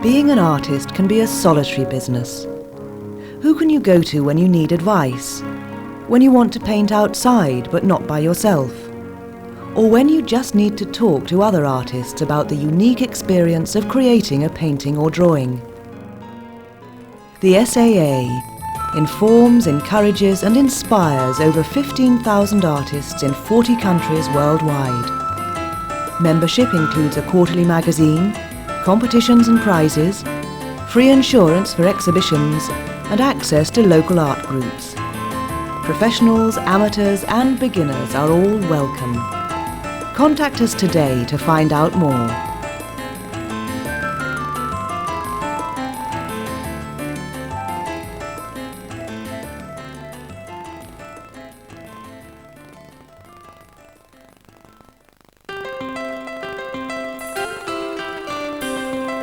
Being an artist can be a solitary business. Who can you go to when you need advice? When you want to paint outside but not by yourself? Or when you just need to talk to other artists about the unique experience of creating a painting or drawing? The SAA informs, encourages and inspires over 15,000 artists in 40 countries worldwide. Membership includes a quarterly magazine, competitions and prizes, free insurance for exhibitions and access to local art groups. Professionals, amateurs and beginners are all welcome. Contact us today to find out more.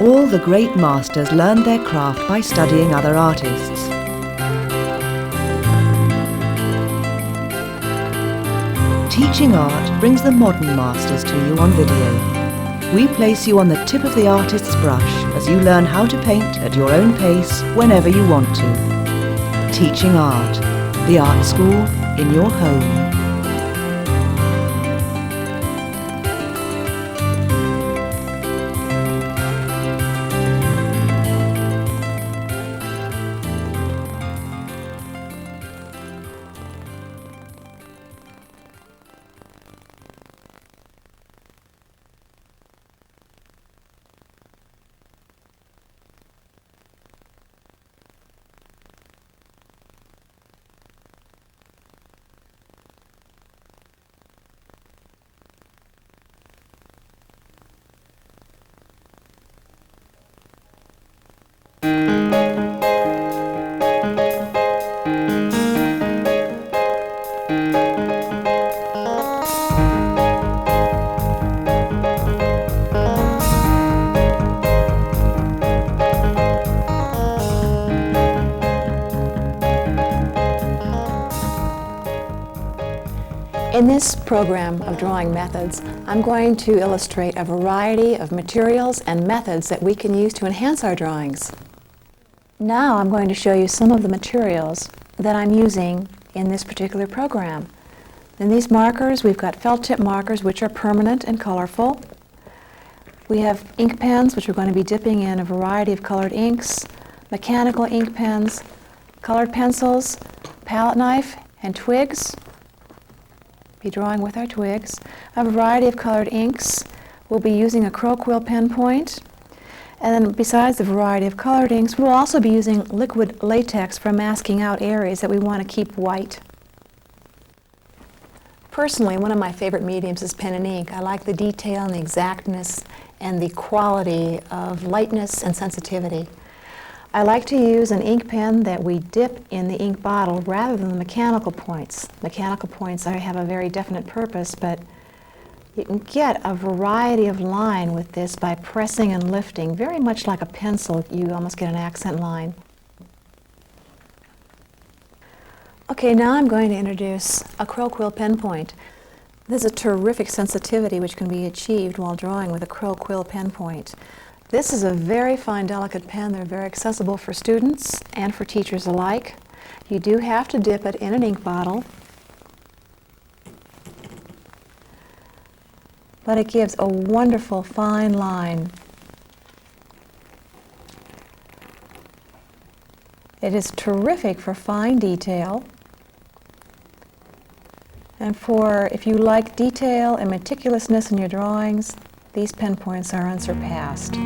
All the great masters learned their craft by studying other artists. Teaching art brings the modern masters to you on video. We place you on the tip of the artist's brush as you learn how to paint at your own pace whenever you want to. Teaching art, the art school in your home. In this program of drawing methods, I'm going to illustrate a variety of materials and methods that we can use to enhance our drawings. Now I'm going to show you some of the materials that I'm using in this particular program. In these markers, we've got felt tip markers which are permanent and colorful. We have ink pens which we're going to be dipping in a variety of colored inks, mechanical ink pens, colored pencils, palette knife, and twigs. Be drawing with our twigs. A variety of colored inks. We'll be using a crow quill pen point. And then besides the variety of colored inks, we'll also be using liquid latex for masking out areas that we want to keep white. Personally, one of my favorite mediums is pen and ink. I like the detail and the exactness and the quality of lightness and sensitivity. I like to use an ink pen that we dip in the ink bottle rather than the mechanical points. Mechanical points have a very definite purpose, but you can get a variety of line with this by pressing and lifting. Very much like a pencil, you almost get an accent line. Okay, now I'm going to introduce a crow quill pen point. There's a terrific sensitivity which can be achieved while drawing with a crow quill pen point. This is a very fine, delicate pen. They're very accessible for students and for teachers alike. You do have to dip it in an ink bottle, but it gives a wonderful fine line. It is terrific for fine detail, and for if you like detail and meticulousness in your drawings, these pen points are unsurpassed.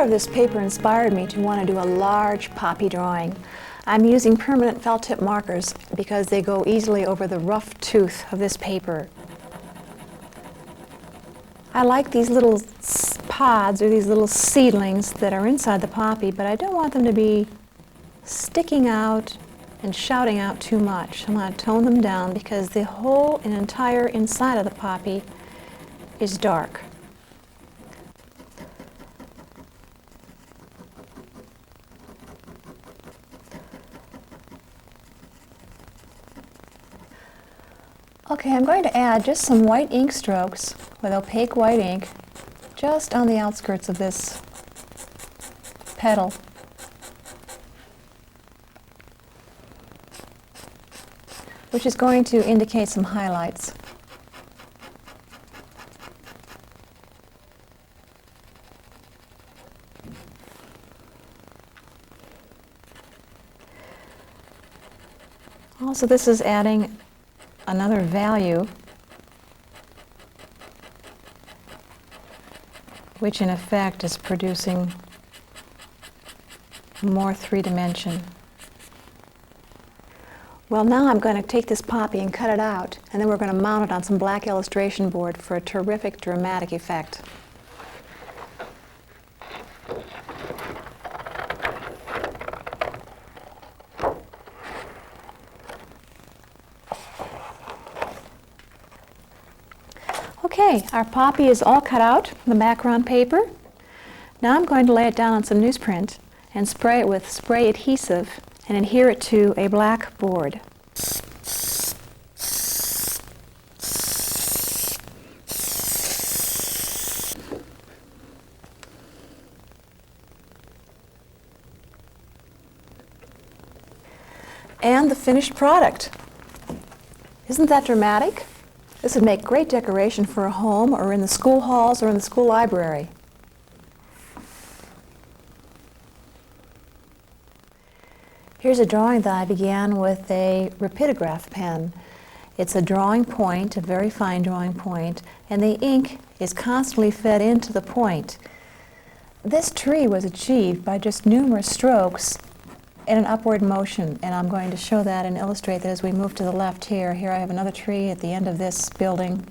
color of this paper inspired me to want to do a large poppy drawing. I'm using permanent felt tip markers because they go easily over the rough tooth of this paper. I like these little pods or these little seedlings that are inside the poppy, but I don't want them to be sticking out and shouting out too much. I'm going to tone them down because the whole and entire inside of the poppy is dark. Okay, I'm going to add just some white ink strokes with opaque white ink just on the outskirts of this petal. Which is going to indicate some highlights. Also, this is adding another value, which in effect is producing more three-dimension. Well, now I'm going to take this poppy and cut it out, and then we're going to mount it on some black illustration board for a terrific dramatic effect. Okay, our poppy is all cut out, the background paper. Now I'm going to lay it down on some newsprint and spray it with spray adhesive and adhere it to a black board. And the finished product. Isn't that dramatic? This would make great decoration for a home or in the school halls or in the school library. Here's a drawing that I began with a rapidograph pen. It's a drawing point, a very fine drawing point, and the ink is constantly fed into the point. This tree was achieved by just numerous strokes in an upward motion, and I'm going to show that and illustrate that as we move to the left here. Here I have another tree at the end of this building.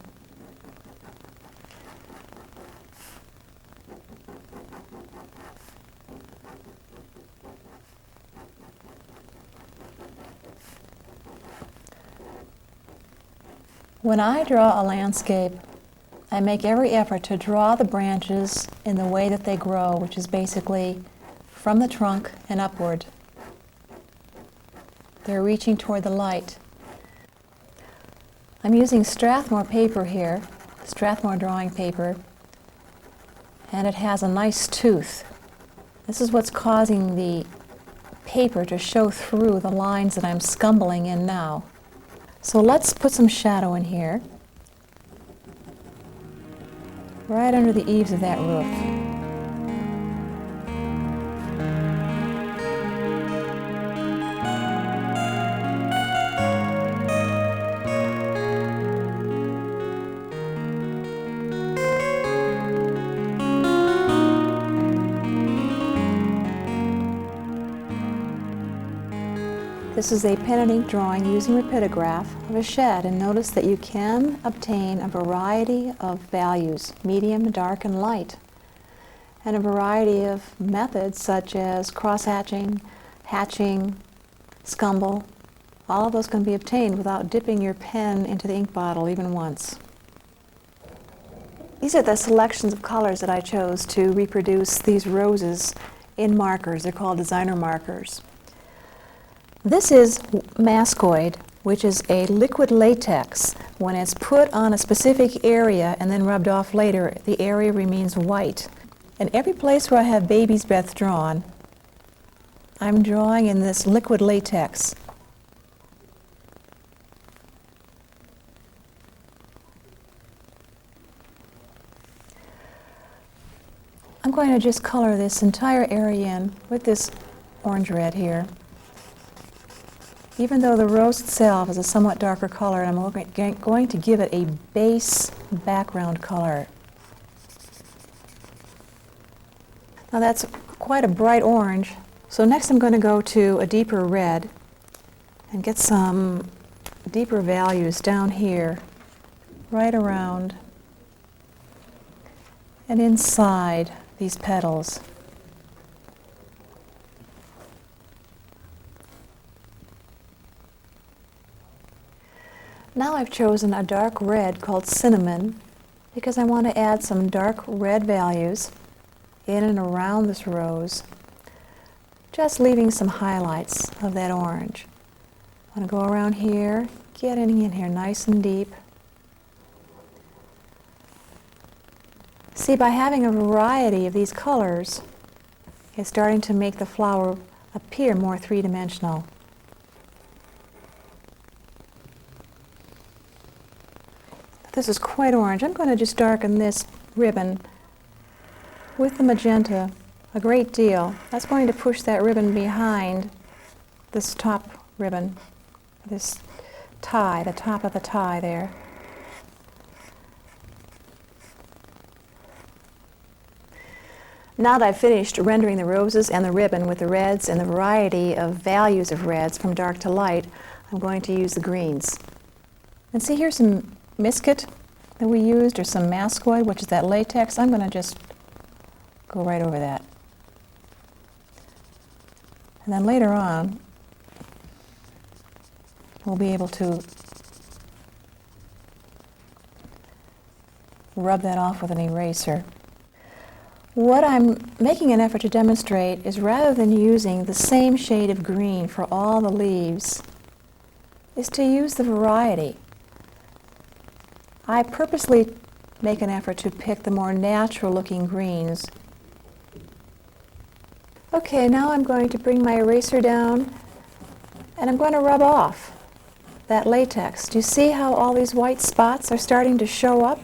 When I draw a landscape, I make every effort to draw the branches in the way that they grow, which is basically from the trunk and upward. They're reaching toward the light. I'm using Strathmore paper here, Strathmore drawing paper, and it has a nice tooth. This is what's causing the paper to show through the lines that I'm scumbling in now. So let's put some shadow in here, right under the eaves of that roof. This is a pen and ink drawing using rapidograph of a shed, and notice that you can obtain a variety of values, medium, dark, and light, and a variety of methods such as cross-hatching, hatching, scumble. All of those can be obtained without dipping your pen into the ink bottle even once. These are the selections of colors that I chose to reproduce these roses in markers. They're called designer markers. This is mascoid, which is a liquid latex. When it's put on a specific area and then rubbed off later, the area remains white. And every place where I have baby's breath drawn, I'm drawing in this liquid latex. I'm going to just color this entire area in with this orange red here. Even though the rose itself is a somewhat darker color, I'm going to give it a base background color. Now that's quite a bright orange. So next I'm going to go to a deeper red and get some deeper values down here, right around and inside these petals. Now I've chosen a dark red called cinnamon because I want to add some dark red values in and around this rose, just leaving some highlights of that orange. I want to go around here, getting in here nice and deep. See, by having a variety of these colors, it's starting to make the flower appear more three-dimensional. This is quite orange. I'm going to just darken this ribbon with the magenta a great deal. That's going to push that ribbon behind this top ribbon, this tie, the top of the tie there. Now that I've finished rendering the roses and the ribbon with the reds and the variety of values of reds from dark to light, I'm going to use the greens. And see, here's some Misket that we used, or some mascoid, which is that latex. I'm going to just go right over that. And then later on, we'll be able to rub that off with an eraser. What I'm making an effort to demonstrate is, rather than using the same shade of green for all the leaves, is to use the variety. I purposely make an effort to pick the more natural looking greens. Okay, now I'm going to bring my eraser down and I'm going to rub off that latex. Do you see how all these white spots are starting to show up?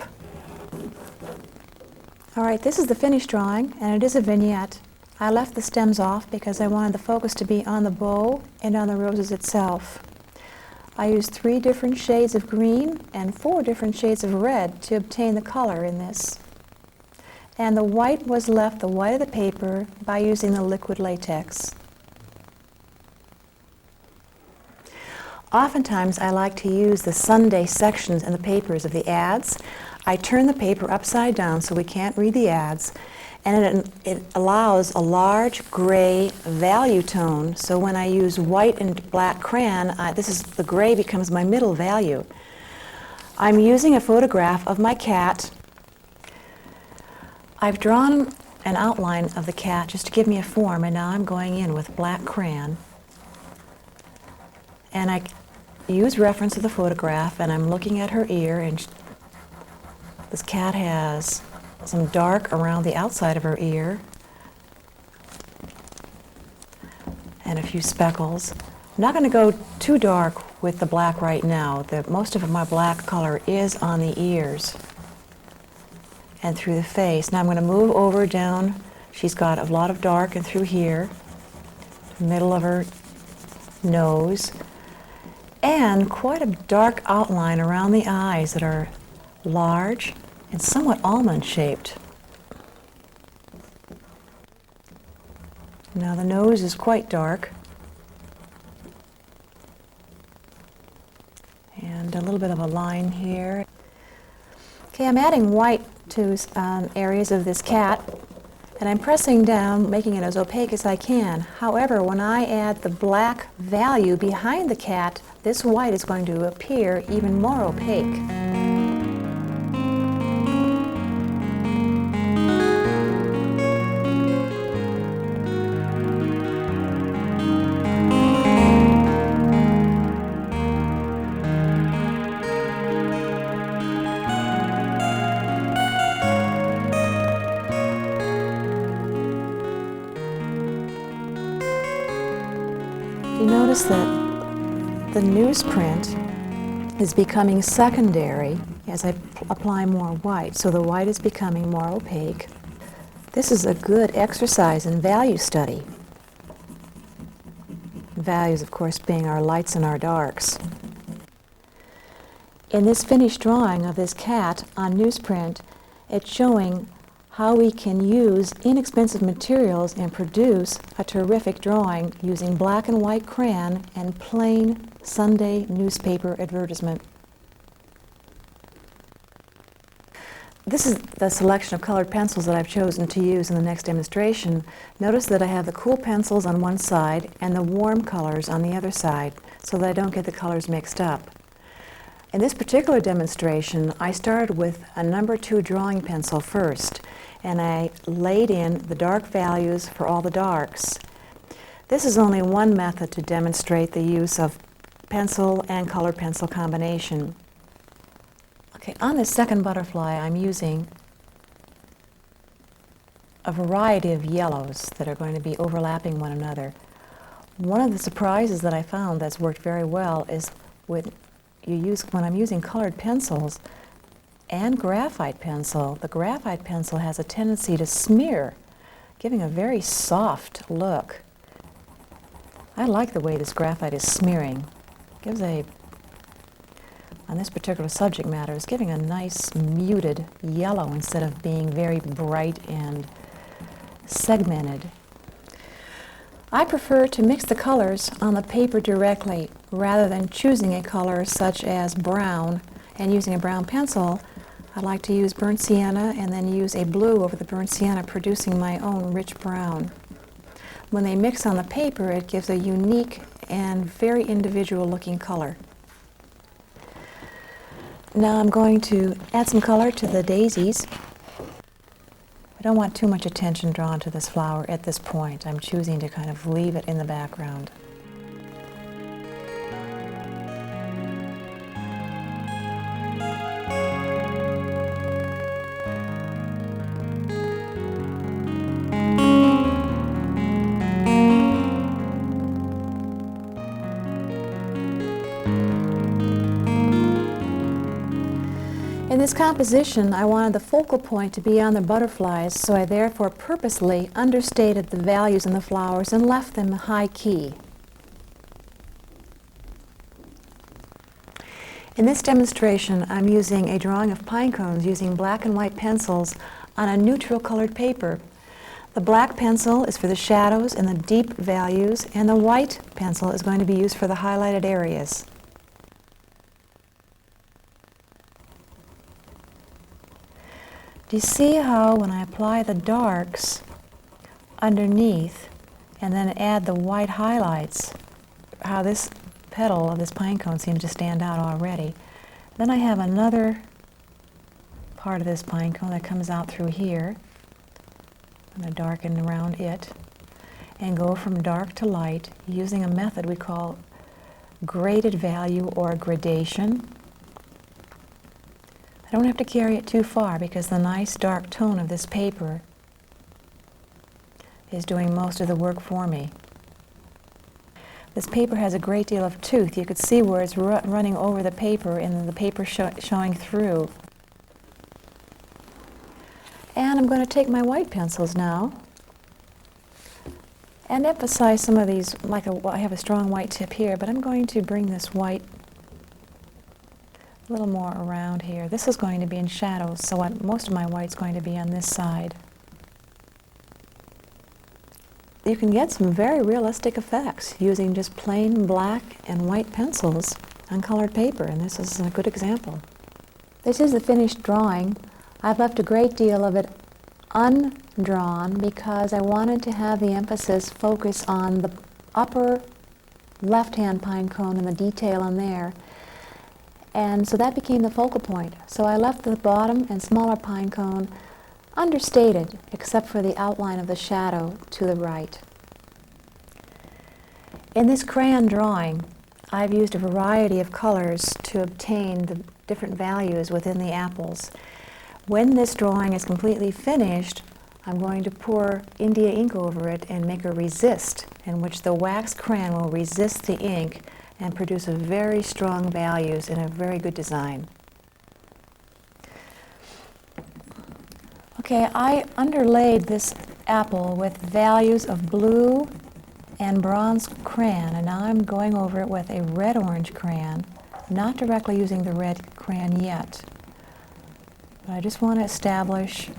All right, this is the finished drawing, and it is a vignette. I left the stems off because I wanted the focus to be on the bow and on the roses itself. I used 3 different shades of green and 4 different shades of red to obtain the color in this. And the white was left, the white of the paper, by using the liquid latex. Oftentimes I like to use the Sunday sections in the papers of the ads. I turn the paper upside down so we can't read the ads, and it allows a large gray value tone, so when I use white and black crayon, the gray becomes my middle value. I'm using a photograph of my cat. I've drawn an outline of the cat just to give me a form, and now I'm going in with black crayon. And I use reference of the photograph, and I'm looking at her ear, and this cat has some dark around the outside of her ear and a few speckles. I'm not going to go too dark with the black right now. Most of my black color is on the ears and through the face. Now I'm going to move over down. She's got a lot of dark and through here, the middle of her nose, and quite a dark outline around the eyes that are large and somewhat almond-shaped. Now the nose is quite dark, and a little bit of a line here. Okay, I'm adding white to areas of this cat, and I'm pressing down, making it as opaque as I can. However, when I add the black value behind the cat, this white is going to appear even more opaque. You notice that the newsprint is becoming secondary as I apply more white, so the white is becoming more opaque. This is a good exercise in value study. Values, of course, being our lights and our darks. In this finished drawing of this cat on newsprint, it's showing how we can use inexpensive materials and produce a terrific drawing using black and white crayon and plain Sunday newspaper advertisement. This is the selection of colored pencils that I've chosen to use in the next demonstration. Notice that I have the cool pencils on one side and the warm colors on the other side so that I don't get the colors mixed up. In this particular demonstration, I started with a number 2 drawing pencil first, and I laid in the dark values for all the darks. This is only one method to demonstrate the use of pencil and colored pencil combination. Okay, on this second butterfly, I'm using a variety of yellows that are going to be overlapping one another. One of the surprises that I found that's worked very well is when I'm using colored pencils and graphite pencil, the graphite pencil has a tendency to smear, giving a very soft look. I like the way this graphite is smearing. Gives on this particular subject matter, it's giving a nice muted yellow instead of being very bright and segmented. I prefer to mix the colors on the paper directly rather than choosing a color such as brown and using a brown pencil. I like to use burnt sienna and then use a blue over the burnt sienna, producing my own rich brown. When they mix on the paper, it gives a unique and very individual looking color. Now I'm going to add some color to the daisies. I don't want too much attention drawn to this flower at this point. I'm choosing to kind of leave it in the background. In this composition, I wanted the focal point to be on the butterflies, so I therefore purposely understated the values in the flowers and left them high key. In this demonstration, I'm using a drawing of pine cones using black and white pencils on a neutral colored paper. The black pencil is for the shadows and the deep values, and the white pencil is going to be used for the highlighted areas. Do you see how when I apply the darks underneath and then add the white highlights, how this petal of this pine cone seems to stand out already? Then I have another part of this pine cone that comes out through here. I'm going to darken around it and go from dark to light using a method we call graded value or gradation. I don't have to carry it too far because the nice dark tone of this paper is doing most of the work for me. This paper has a great deal of tooth. You could see where it's running over the paper and the paper showing through. And I'm going to take my white pencils now and emphasize some of these, I have a strong white tip here, but I'm going to bring this white a little more around here. This is going to be in shadows, so most of my white's going to be on this side. You can get some very realistic effects using just plain black and white pencils on colored paper, and this is a good example. This is the finished drawing. I've left a great deal of it undrawn because I wanted to have the emphasis focus on the upper left-hand pine cone and the detail in there. And so that became the focal point. So I left the bottom and smaller pine cone understated, except for the outline of the shadow to the right. In this crayon drawing, I've used a variety of colors to obtain the different values within the apples. When this drawing is completely finished, I'm going to pour India ink over it and make a resist, in which the wax crayon will resist the ink and produce a very strong values and a very good design. Okay, I underlaid this apple with values of blue and bronze crayon, and now I'm going over it with a red-orange crayon, not directly using the red crayon yet. But I just want to establish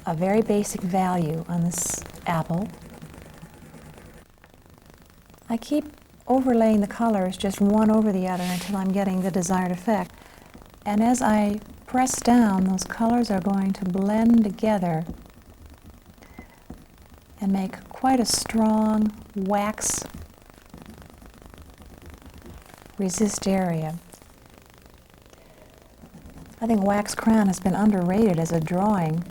a very basic value on this apple. I keep overlaying the colors just one over the other until I'm getting the desired effect. And as I press down, those colors are going to blend together and make quite a strong wax resist area. I think wax crayon has been underrated as a drawing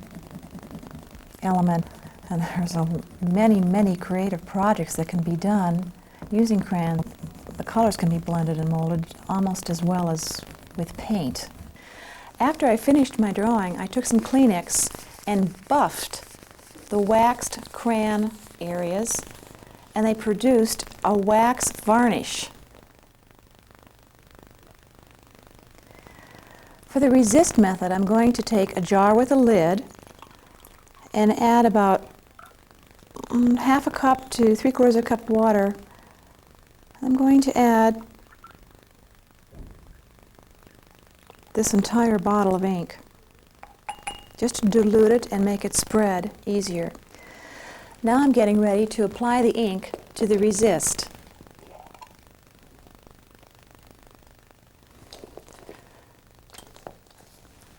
element, and there's many creative projects that can be done using crayon. The colors can be blended and molded almost as well as with paint. After I finished my drawing, I took some Kleenex and buffed the waxed crayon areas, and they produced a wax varnish. For the resist method, I'm going to take a jar with a lid and add about half a cup to 3/4 a cup water. I'm going to add this entire bottle of ink, just to dilute it and make it spread easier. Now I'm getting ready to apply the ink to the resist.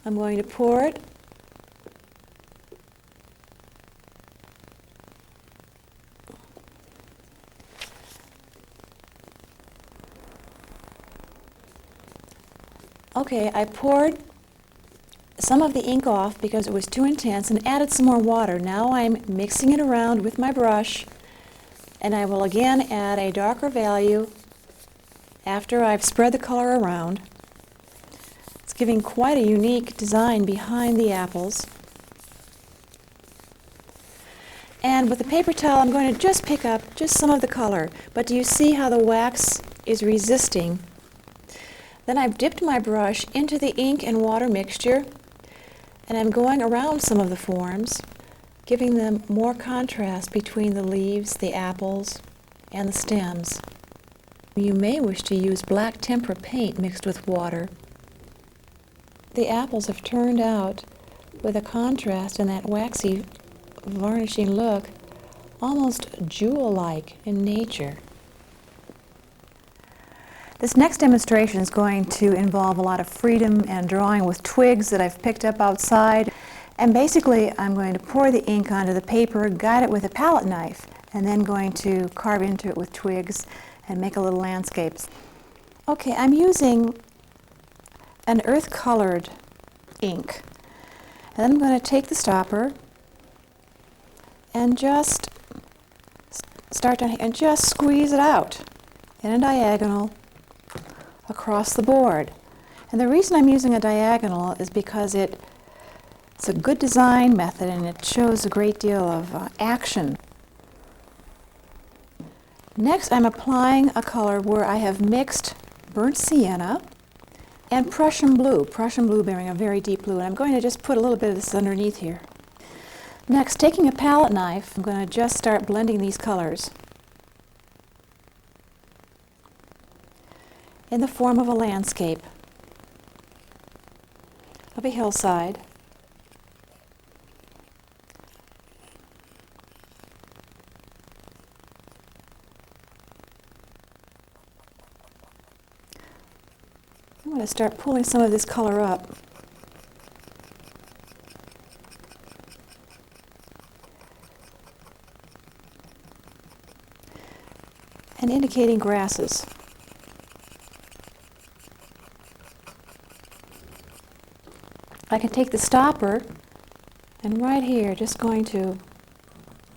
I'm going to pour it Okay, I poured some of the ink off because it was too intense and added some more water. Now I'm mixing it around with my brush, and I will again add a darker value after I've spread the color around. It's giving quite a unique design behind the apples. And with the paper towel, I'm going to just pick up just some of the color. But do you see how the wax is resisting? Then I've dipped my brush into the ink and water mixture, and I'm going around some of the forms, giving them more contrast between the leaves, the apples, and the stems. You may wish to use black tempera paint mixed with water. The apples have turned out with a contrast and that waxy varnishing look, almost jewel-like in nature. This next demonstration is going to involve a lot of freedom and drawing with twigs that I've picked up outside. And basically, I'm going to pour the ink onto the paper, guide it with a palette knife, and then going to carve into it with twigs and make a little landscapes. Okay, I'm using an earth-colored ink. And then I'm going to take the stopper and just start down here and just squeeze it out in a diagonal across the board. And the reason I'm using a diagonal is because it's a good design method and it shows a great deal of action. Next, I'm applying a color where I have mixed burnt sienna and Prussian blue bearing a very deep blue. And I'm going to just put a little bit of this underneath here. Next, taking a palette knife, I'm going to just start blending these colors in the form of a landscape of a hillside. I'm going to start pulling some of this color up. And indicating grasses. I can take the stopper and right here just going to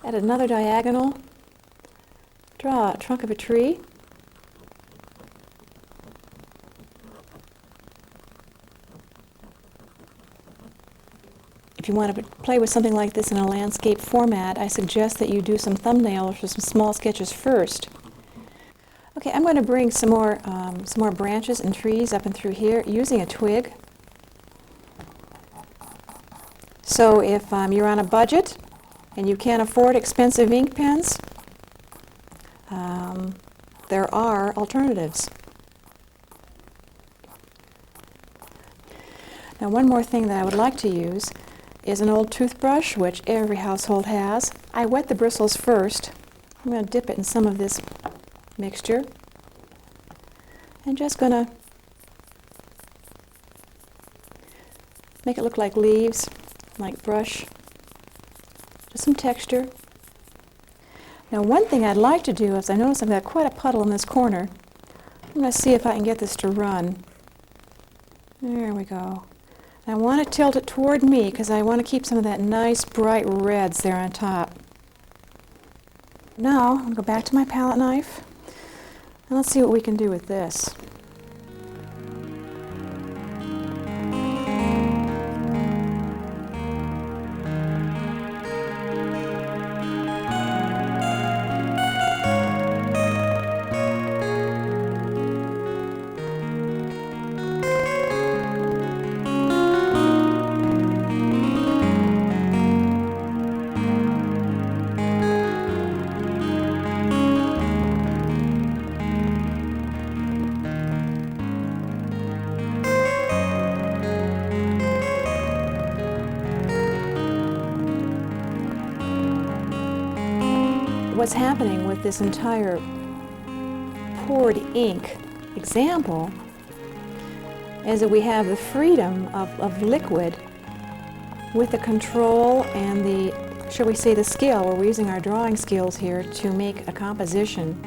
add another diagonal, draw a trunk of a tree. If you want to play with something like this in a landscape format, I suggest that you do some thumbnails or some small sketches first. Okay, I'm going to bring some more branches and trees up and through here using a twig. So if you're on a budget and you can't afford expensive ink pens, there are alternatives. Now, one more thing that I would like to use is an old toothbrush, which every household has. I wet the bristles first. I'm going to dip it in some of this mixture. And just going to make it look like leaves, like brush. Just some texture. Now one thing I'd like to do is I notice I've got quite a puddle in this corner. I'm going to see if I can get this to run. There we go. I want to tilt it toward me because I want to keep some of that nice bright reds there on top. Now I'm going to go back to my palette knife and let's see what we can do with this. What's happening with this entire poured ink example is that we have the freedom of liquid with the control and the, shall we say, the skill, where we're using our drawing skills here to make a composition.